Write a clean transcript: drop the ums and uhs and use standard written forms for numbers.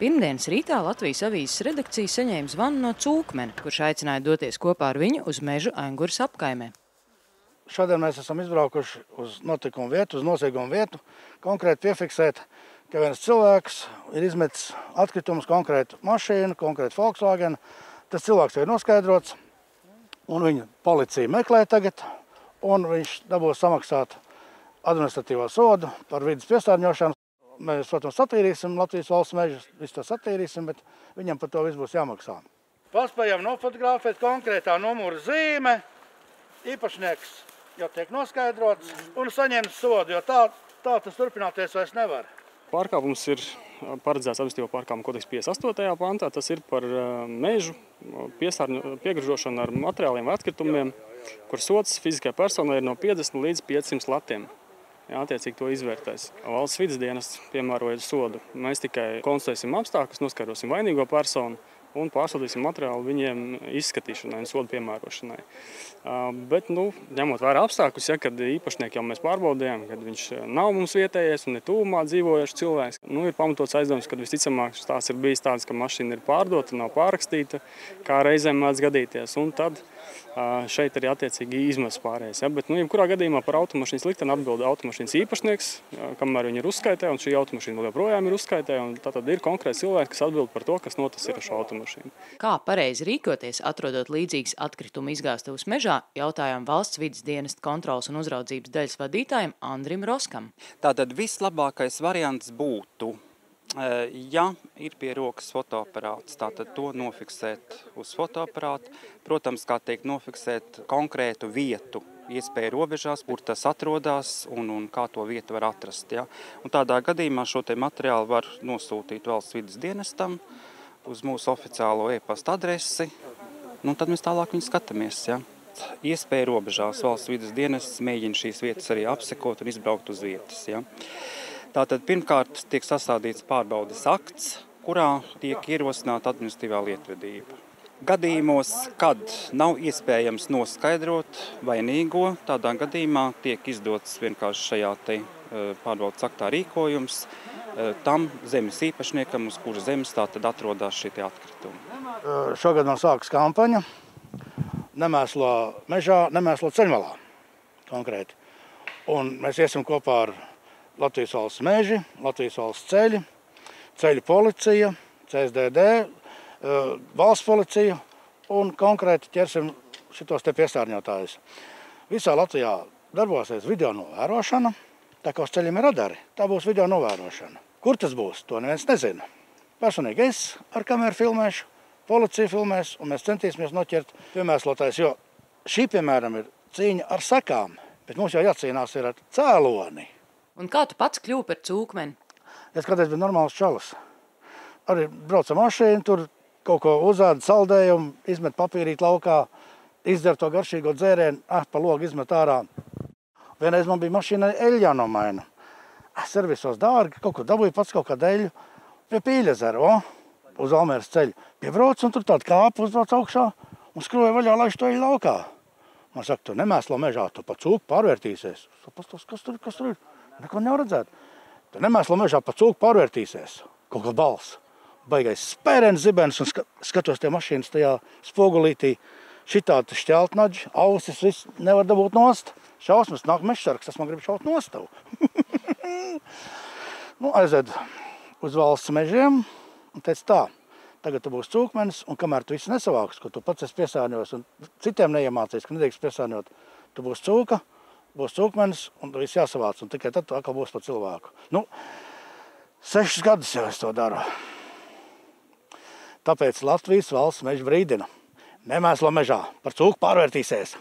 Pirmdienas rītā Latvijas avīzes redakcija saņēma zvanu no Cūkmena, kurš aicināja doties kopā ar viņu uz mežu Aingures apkaimē. Šodien mēs esam izbraukuši uz notikumu vietu, uz noziegumu vietu, konkrēti piefiksēt, ka viens cilvēks ir izmetis atkritumus, konkrētu mašīnu, konkrētu Volkswagen. Tas cilvēks ir noskaidrots, un viņa policija meklē tagad, un viņš dabūs samaksāt administratīvo sodu par vidas piesārņošanu. Mēs, protams, satīrīsim Latvijas valsts mežus, visu to satīrīsim, bet viņam par to viss būs jāmaksā. Paspējam nofotografēt konkrētā numura zīme, īpašnieks jau tiek noskaidrots un saņems sodu, jo tā tas turpināties vairs nevar. Pārkāpums ir paredzēts administratīvo pārkāpumu kodeksa 58. pantā. Tas ir par mežu piegražošanu ar materiāliem vai atkritumiem, kur sods fiziskajai personai ir no 50 līdz 500 latiem. Attiecīgi to izvērtēs. Valsts vides dienests piemērojot sodu. Mēs tikai konstatēsim apstākļus, noskaidrosim vainīgo personu un pārsūtīsim materiālu viņiem izskatīšanai un sodu piemērošanai. Bet, ņemot vērā apstākļus, kad īpašnieki jau mēs pārbaudījām, kad viņš nav mums vietējais un ir tuvumā dzīvojošs cilvēks, ir pamatots aizdoms, ka visticamāk tās ir bijis tāds, ka mašīna ir pārdota, nav pārrakstīta, kā reizēm mēdz gadīties. Un tad šeit arī attiecīgi izmaksas pārējais. Bet, jebkurā gadījumā par automašīnas likteni atbild automašīnas īpašnieks, kamēr viņi ir uzskaitē, un šī automašīna vēl joprojām ir uzskaitē, un tātad ir konkrēts cilvēks, kas atbild par to, kas noticis ar šo automašīnu. Kā pareizi rīkoties, atrodot līdzīgas atkritumu izgāstuves mežā, jautājām valsts vides dienesta kontroles un uzraudzības daļas vadītājam Andrim Roskam. Tātad vislabākais variants būtu, ja ir pie rokas fotoaparāts, tātad to nofiksēt uz fotoaparātu. Protams, kā teikt, nofiksēt konkrētu vietu, iespēju robežās, kur tas atrodas un kā to vietu var atrast. Ja? Un tādā gadījumā šo te materiālu var nosūtīt valsts vides dienestam uz mūsu oficiālo e-pasta adresi, tad mēs tālāk viņu skatāmies. Ja? Iespēju robežās valsts vides dienests mēģina šīs vietas arī apsekot un izbraukt uz vietas. Ja? Tātad pirmkārt tiek sastādīts pārbaudes akts, kurā tiek ierosināta administratīvā lietvedība. Gadījumos, kad nav iespējams noskaidrot vainīgo, tādā gadījumā tiek izdots vienkārši šajā te pārbaudes aktā rīkojums tam zemes īpašniekam, uz kuras zemes tātad atrodas šie atkritumi. Šogad man sākas kampaņa Nemēslo mežā, nemēslo ceļmalā konkrēti. Un mēs iesim kopā ar Latvijas valsts meži, Latvijas valsts ceļi, ceļu policija, CSDD, valsts policija un konkrēti ķersim šitos te piesārņotājus. Visā Latvijā darbosies video novērošana, tā kā uz ceļiem ir radari, tā būs video novērošana. Kur tas būs, to neviens nezina. Personīgi es ar kameru filmēšu, policija filmēs un mēs centīsimies noķert piemēslotājus, jo šī, piemēram, ir cīņa ar sekām, bet mums jau jācīnās ir ar cēloni. Un kā tu pats kļuvi par Cūkmeni? Es kādreiz biju normāls čalis. Arī brauca mašīnu, tur kaut ko uzāda saldējumu, izmet papīrīt laukā, izdzer to garšīgo dzērienu, pa logu izmet ārā. Vienreiz man bija mašīna eļļā nomaina. Servisos dārgi, kaut ko dabūju pats kaut kādu eļļu pie Pīļezera, uz Almēras ceļu. Piebrauc un tur tāda kāpa uzbrauc augšā un skroja vaļā, laiž to eļļu laukā. Man saka, tu nemēslo mežā, tu pa cūku pārvērtīsies. Kas tur ir? Neko nevar redzēt. Tu nemēslo mežā pa cūku pārvērtīsies. Kaut kā balss. Baigais spērens zibens un skatos tie mašīnas tajā spogulītī. Šitādi šķeltnaģi, ausis, viss nevar dabūt nost. Šausmas, nāk mežsargs, tas man grib šaut nostavu. Aiziet uz valsts mežiem un teica tā. Tagad tu būsi Cūkmenis un kamēr tu visu nesavāks, ko tu pats esi piesārņojis un citiem neiemācīs, ka nedrīkst piesārņot, tu būsi cūka, būs Cūkmenis un viss jāsavāc, un tikai tad tu atkal būs par cilvēku. 6 gadus jau es to daru. Tāpēc Latvijas valsts meža brīdina. Nemēslo mežā, par cūku pārvērtīsies.